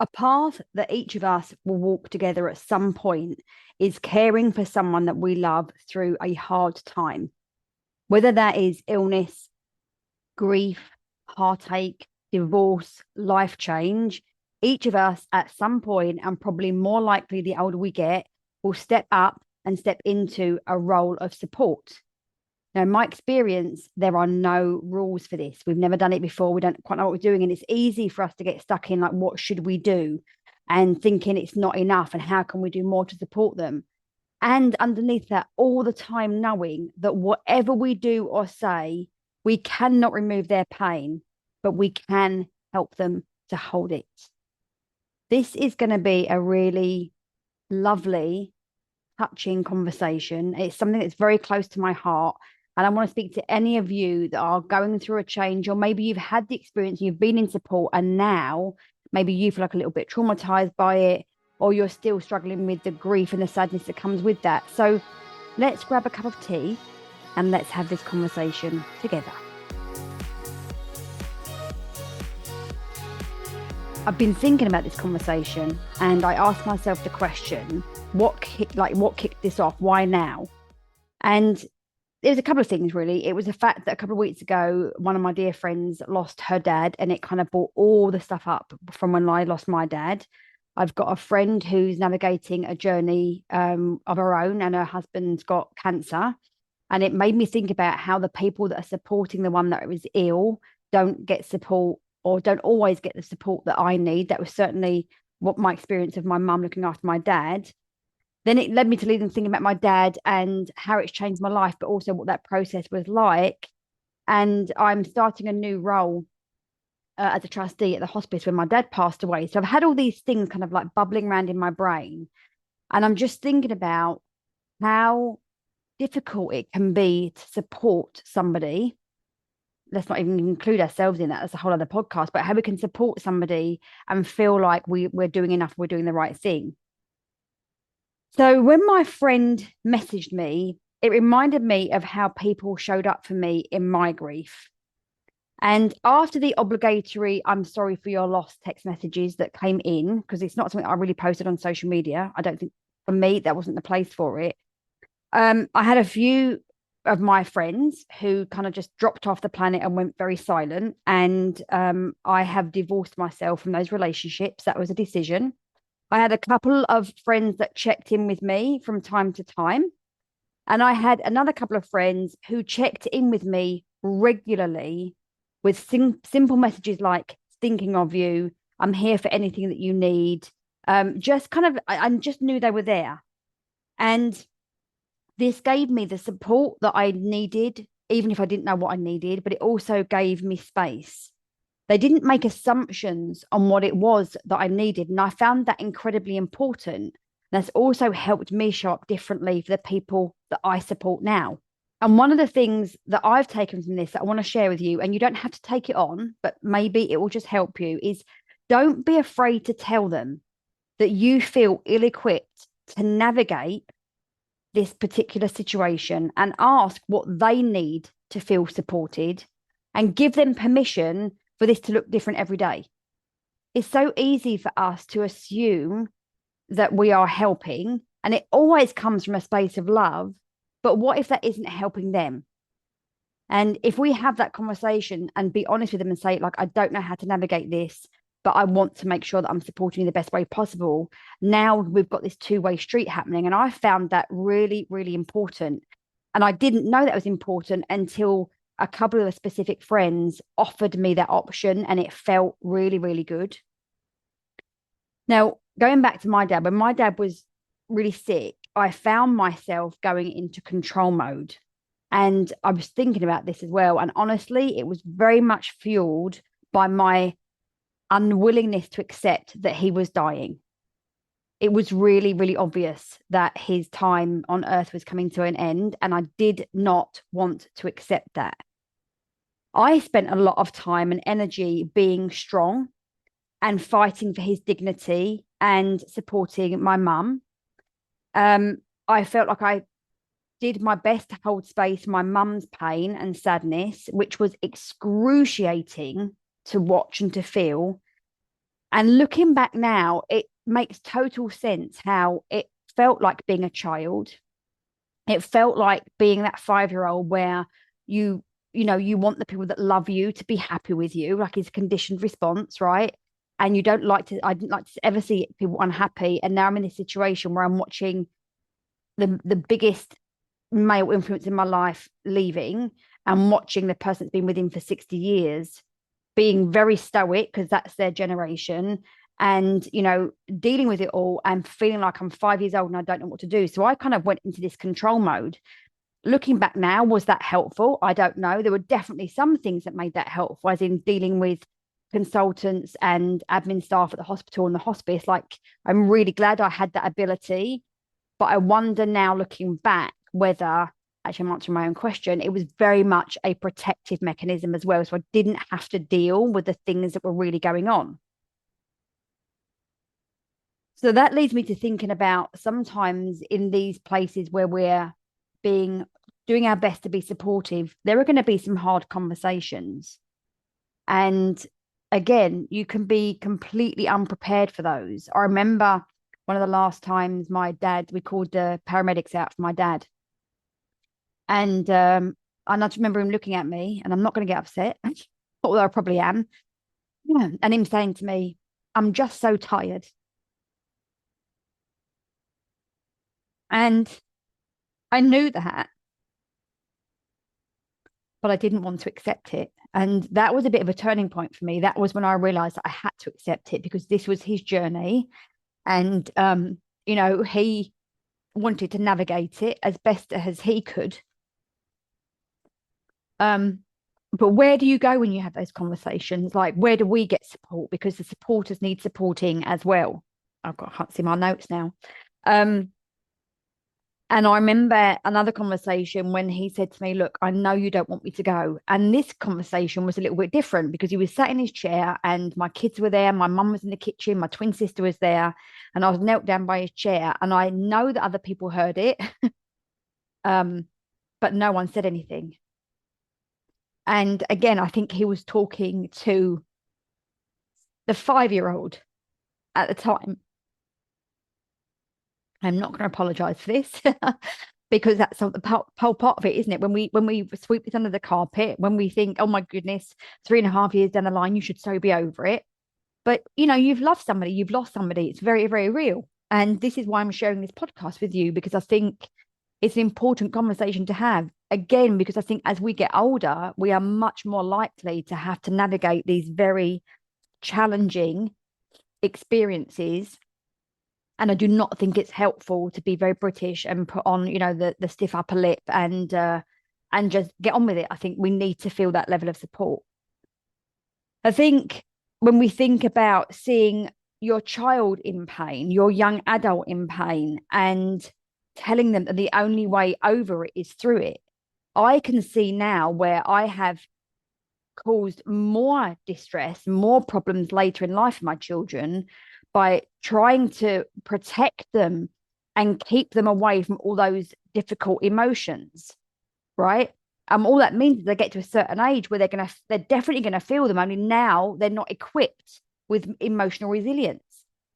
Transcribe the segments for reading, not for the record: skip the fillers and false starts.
A path that each of us will walk together at some point is caring for someone that we love through a hard time, whether that is illness, grief, heartache, divorce, life change. Each of us at some point, and probably more likely the older we get, will step up and step into a role of support. Now, in my experience, there are no rules for this. We've never done it before. We don't quite know what we're doing. And it's easy for us to get stuck in, like, what should we do? And thinking it's not enough. And how can we do more to support them? And underneath that, all the time knowing that whatever we do or say, we cannot remove their pain, but we can help them to hold it. This is going to be a really lovely, touching conversation. It's something that's very close to my heart. And I want to speak to any of you that are going through a change, or maybe you've had the experience, you've been in support, and now maybe you feel like a little bit traumatized by it, or you're still struggling with the grief and the sadness that comes with that. So let's grab a cup of tea and let's have this conversation together. I've been thinking about this conversation, and I asked myself the question, what kicked this off? Why now? And there's a couple of things, really. It was the fact that a couple of weeks ago, one of my dear friends lost her dad, and it kind of brought all the stuff up from when I lost my dad. I've got a friend who's navigating a journey of her own, and her husband's got cancer. And it made me think about how the people that are supporting the one that was ill don't get support, or don't always get the support that I need. That was certainly what my experience of my mum looking after my dad. Then it led me to even thinking about my dad and how it's changed my life, but also what that process was like. And I'm starting a new role as a trustee at the hospice when my dad passed away. So I've had all these things kind of like bubbling around in my brain. And I'm just thinking about how difficult it can be to support somebody. Let's not even include ourselves in that. That's a whole other podcast, but how we can support somebody and feel like we're doing enough, we're doing the right thing. So when my friend messaged me, it reminded me of how people showed up for me in my grief. And after the obligatory "I'm sorry for your loss" text messages that came in, because it's not something I really posted on social media, I don't think, for me, that wasn't the place for it. I had a few of my friends who kind of just dropped off the planet and went very silent. And I have divorced myself from those relationships. That was a decision. I had a couple of friends that checked in with me from time to time. And I had another couple of friends who checked in with me regularly with simple messages like, "Thinking of you, I'm here for anything that you need." Just kind of, I just knew they were there. And this gave me the support that I needed, even if I didn't know what I needed, but it also gave me space. They didn't make assumptions on what it was that I needed. And I found that incredibly important. That's also helped me show up differently for the people that I support now. And one of the things that I've taken from this that I want to share with you, and you don't have to take it on, but maybe it will just help you, is don't be afraid to tell them that you feel ill-equipped to navigate this particular situation, and ask what they need to feel supported, and give them permission for this to look different every day. It's so easy for us to assume that we are helping, and it always comes from a space of love. But what if that isn't helping them? And if we have that conversation and be honest with them and say, like, "I don't know how to navigate this, but I want to make sure that I'm supporting you the best way possible." Now we've got this two-way street happening. And I found that really, really important. And I didn't know that was important until a couple of specific friends offered me that option, and it felt really, really good. Now, going back to my dad, when my dad was really sick, I found myself going into control mode. And I was thinking about this as well. And honestly, it was very much fueled by my unwillingness to accept that he was dying. It was really, really obvious that his time on earth was coming to an end, and I did not want to accept that. I spent a lot of time and energy being strong and fighting for his dignity and supporting my mum. I felt like I did my best to hold space for my mum's pain and sadness, which was excruciating to watch and to feel. And looking back now, it makes total sense how it felt like being a child. It felt like being that 5 year old where you, you want the people that love you to be happy with you, like it's a conditioned response, right? And you don't like to, I didn't like to ever see people unhappy. And now I'm in this situation where I'm watching the biggest male influence in my life leaving, and watching the person that's been with him for 60 years being very stoic because that's their generation, and dealing with it all and feeling like I'm 5 years old and I don't know what to do. So I kind of went into this control mode. Looking back now, was that helpful? I don't know. There were definitely some things that made that helpful, as in dealing with consultants and admin staff at the hospital and the hospice. Like, I'm really glad I had that ability. But I wonder now, looking back, whether, actually, I'm answering my own question, it was very much a protective mechanism as well. So I didn't have to deal with the things that were really going on. So that leads me to thinking about sometimes in these places where we're doing our best to be supportive, there are going to be some hard conversations. And again, you can be completely unprepared for those. I remember one of the last times we called the paramedics out for my dad. And I just remember him looking at me, and I'm not going to get upset, although I probably am. Yeah. And him saying to me, "I'm just so tired." And I knew that, but I didn't want to accept it. And that was a bit of a turning point for me. That was when I realized that I had to accept it, because this was his journey. And, he wanted to navigate it as best as he could. But where do you go when you have those conversations? Like, where do we get support? Because the supporters need supporting as well. I can't see my notes now. And I remember another conversation when he said to me, "Look, I know you don't want me to go." And this conversation was a little bit different, because he was sat in his chair and my kids were there. My mum was in the kitchen. My twin sister was there. And I was knelt down by his chair. And I know that other people heard it, but no one said anything. And again, I think he was talking to the 5 year old at the time. I'm not going to apologize for this because that's the whole part of it, isn't it? When we sweep this under the carpet, when we think, "Oh my goodness, 3.5 years down the line, you should so be over it." But you've loved somebody, you've lost somebody. It's very, very real. And this is why I'm sharing this podcast with you, because I think it's an important conversation to have. Again, because I think as we get older, we are much more likely to have to navigate these very challenging experiences. And I do not think it's helpful to be very British and put on, the stiff upper lip and just get on with it. I think we need to feel that level of support. I think when we think about seeing your child in pain, your young adult in pain, and telling them that the only way over it is through it, I can see now where I have caused more distress, more problems later in life for my children by trying to protect them and keep them away from all those difficult emotions, right? All that means is they get to a certain age where they're definitely gonna feel them. Only now they're not equipped with emotional resilience.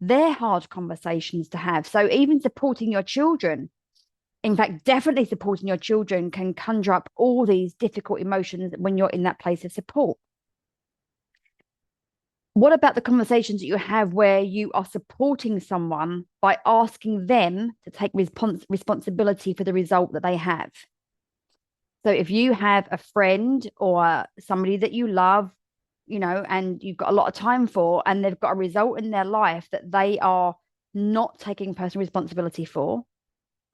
They're hard conversations to have. So even supporting your children, in fact, definitely supporting your children, can conjure up all these difficult emotions when you're in that place of support. What about the conversations that you have where you are supporting someone by asking them to take responsibility for the result that they have? So if you have a friend or somebody that you love, and you've got a lot of time for, and they've got a result in their life that they are not taking personal responsibility for,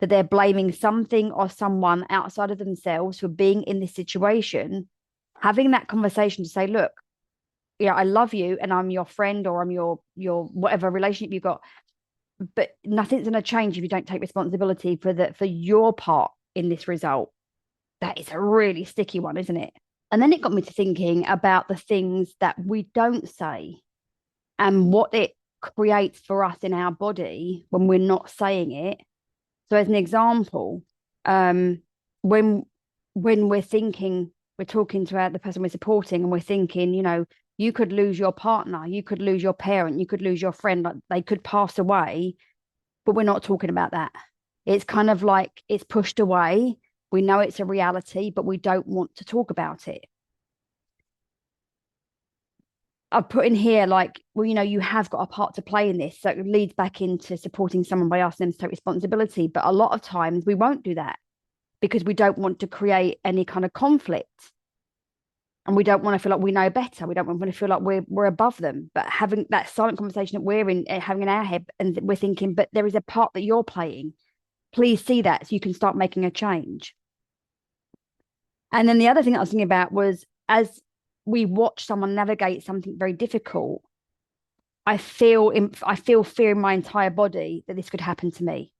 that they're blaming something or someone outside of themselves for being in this situation, having that conversation to say, "Look, I love you and I'm your friend, or I'm your whatever relationship you've got, but nothing's going to change if you don't take responsibility for your part in this result." That is a really sticky one, isn't it? And then it got me to thinking about the things that we don't say and what it creates for us in our body when we're not saying it. So as an example, when we're thinking, we're talking to the person we're supporting, and we're thinking, You could lose your partner, you could lose your parent, you could lose your friend, like they could pass away, but we're not talking about that. It's kind of like it's pushed away. We know it's a reality, but we don't want to talk about it. I've put in here like, well, you have got a part to play in this. So it leads back into supporting someone by asking them to take responsibility. But a lot of times we won't do that because we don't want to create any kind of conflict. And we don't want to feel like we know better. We don't want to feel like we're above them. But having that silent conversation that we're in, having in our head, and we're thinking, but there is a part that you're playing. Please see that so you can start making a change. And then the other thing that I was thinking about was as we watch someone navigate something very difficult, I feel fear in my entire body that this could happen to me.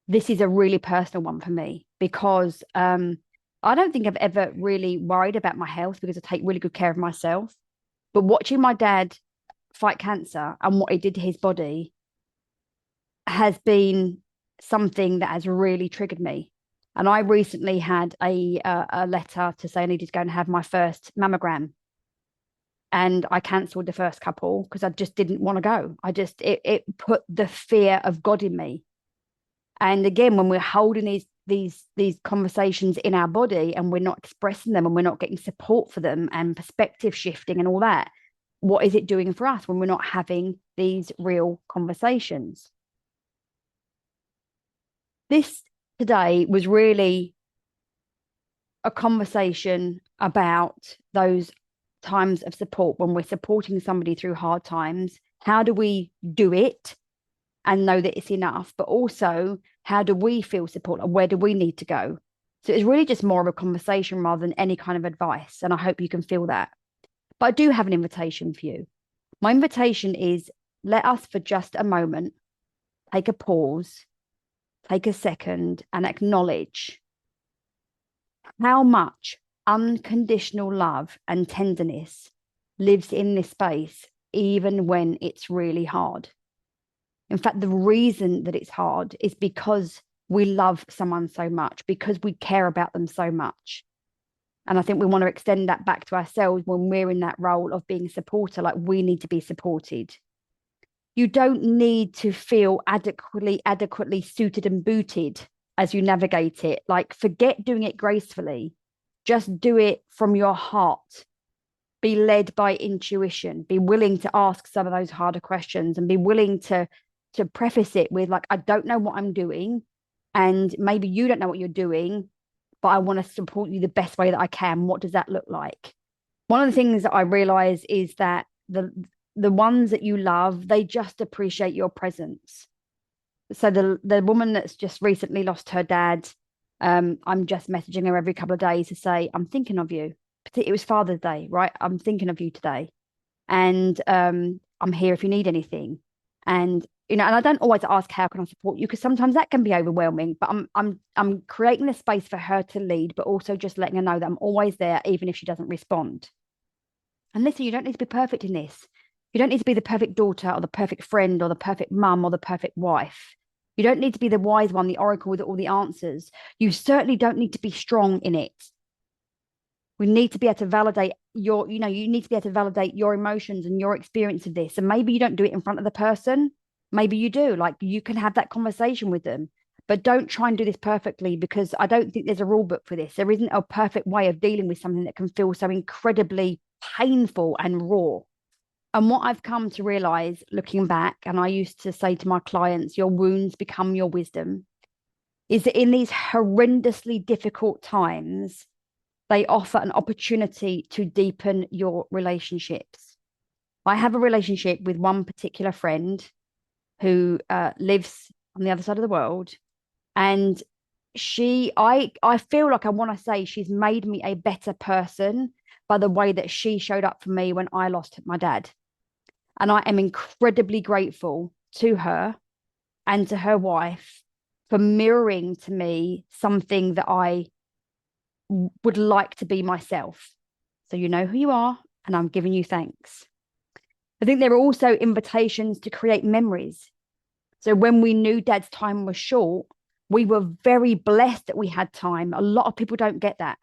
This is a really personal one for me because I don't think I've ever really worried about my health because I take really good care of myself. But watching my dad fight cancer and what it did to his body has been something that has really triggered me. And I recently had a letter to say I needed to go and have my first mammogram. And I cancelled the first couple because I just didn't want to go. It put the fear of God in me. And again, when we're holding these conversations in our body and we're not expressing them and we're not getting support for them and perspective shifting and all that, what is it doing for us when we're not having these real conversations? This today was really a conversation about those times of support when we're supporting somebody through hard times. How do we do it and know that it's enough? But also, how do we feel support and where do we need to go? So it's really just more of a conversation rather than any kind of advice. And I hope you can feel that. But I do have an invitation for you. My invitation is let us for just a moment take a pause, take a second and acknowledge how much unconditional love and tenderness lives in this space, even when it's really hard. In fact, the reason that it's hard is because we love someone so much, because we care about them so much. And I think we want to extend that back to ourselves when we're in that role of being a supporter, like we need to be supported. You don't need to feel adequately suited and booted as you navigate it. Like, forget doing it gracefully. Just do it from your heart. Be led by intuition. Be willing to ask some of those harder questions and be willing to preface it with, like, I don't know what I'm doing. And maybe you don't know what you're doing, but I want to support you the best way that I can. What does that look like? One of the things that I realize is that the ones that you love, they just appreciate your presence. So the woman that's just recently lost her dad, I'm just messaging her every couple of days to say, I'm thinking of you. It was Father's Day, right? I'm thinking of you today. And I'm here if you need anything. And and I don't always ask how can I support you, because sometimes that can be overwhelming. But I'm creating a space for her to lead, but also just letting her know that I'm always there, even if she doesn't respond. And listen, you don't need to be perfect in this. You don't need to be the perfect daughter or the perfect friend or the perfect mum or the perfect wife. You don't need to be the wise one, the oracle with all the answers. You certainly don't need to be strong in it. We need to be able to validate you need to be able to validate your emotions and your experience of this. And maybe you don't do it in front of the person. Maybe you do. Like, you can have that conversation with them, but don't try and do this perfectly, because I don't think there's a rule book for this. There isn't a perfect way of dealing with something that can feel so incredibly painful and raw. And what I've come to realize looking back, and I used to say to my clients, your wounds become your wisdom, is that in these horrendously difficult times, they offer an opportunity to deepen your relationships. I have a relationship with one particular friend who lives on the other side of the world. And I feel like I want to say she's made me a better person by the way that she showed up for me when I lost my dad. And I am incredibly grateful to her and to her wife for mirroring to me something that I would like to be myself. So you know who you are, and I'm giving you thanks. I think there are also invitations to create memories. So when we knew Dad's time was short, we were very blessed that we had time. A lot of people don't get that.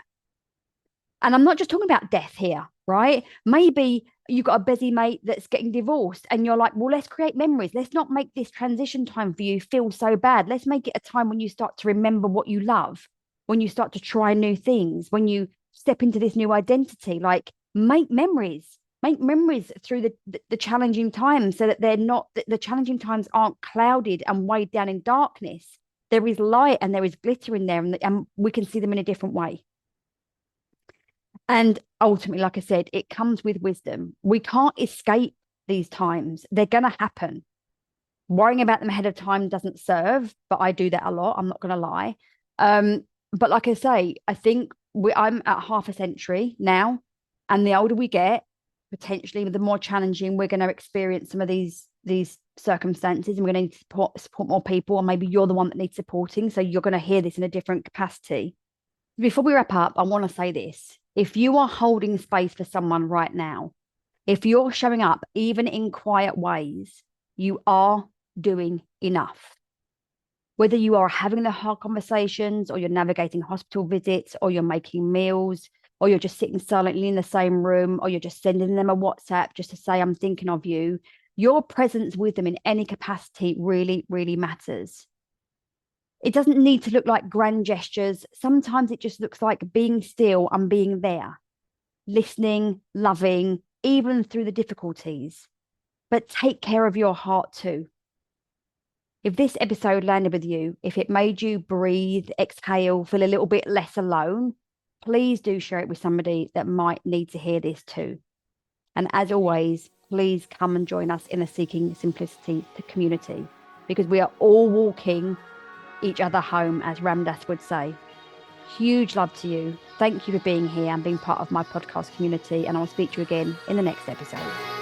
And I'm not just talking about death here, right? Maybe you've got a busy mate that's getting divorced and you're like, well, let's create memories. Let's not make this transition time for you feel so bad. Let's make it a time when you start to remember what you love, when you start to try new things, when you step into this new identity. Like, make memories through the challenging times, so that they're not, the challenging times aren't clouded and weighed down in darkness. There is light and there is glitter in there, and we can see them in a different way. And ultimately, like I said, it comes with wisdom. We can't escape these times. They're going to happen. Worrying about them ahead of time doesn't serve, but I do that a lot. I'm not going to lie. But like I say, I think I'm at half a century now, and the older we get, potentially the more challenging we're going to experience some of these circumstances, and we're going to need to support more people, or maybe you're the one that needs supporting, so you're going to hear this in a different capacity. Before we wrap up, I want to say this. If you are holding space for someone right now, if you're showing up even in quiet ways, you are doing enough. Whether you are having the hard conversations, or you're navigating hospital visits, or you're making meals, or you're just sitting silently in the same room, or you're just sending them a WhatsApp just to say, I'm thinking of you, your presence with them in any capacity really, really matters. It doesn't need to look like grand gestures. Sometimes it just looks like being still and being there, listening, loving, even through the difficulties. But take care of your heart too. If this episode landed with you, if it made you breathe, exhale, feel a little bit less alone, please do share it with somebody that might need to hear this too. And as always, please come and join us in the Seeking Simplicity community, because we are all walking each other home, as Ram Dass would say. Huge love to you. Thank you for being here and being part of my podcast community, and I'll speak to you again in the next episode.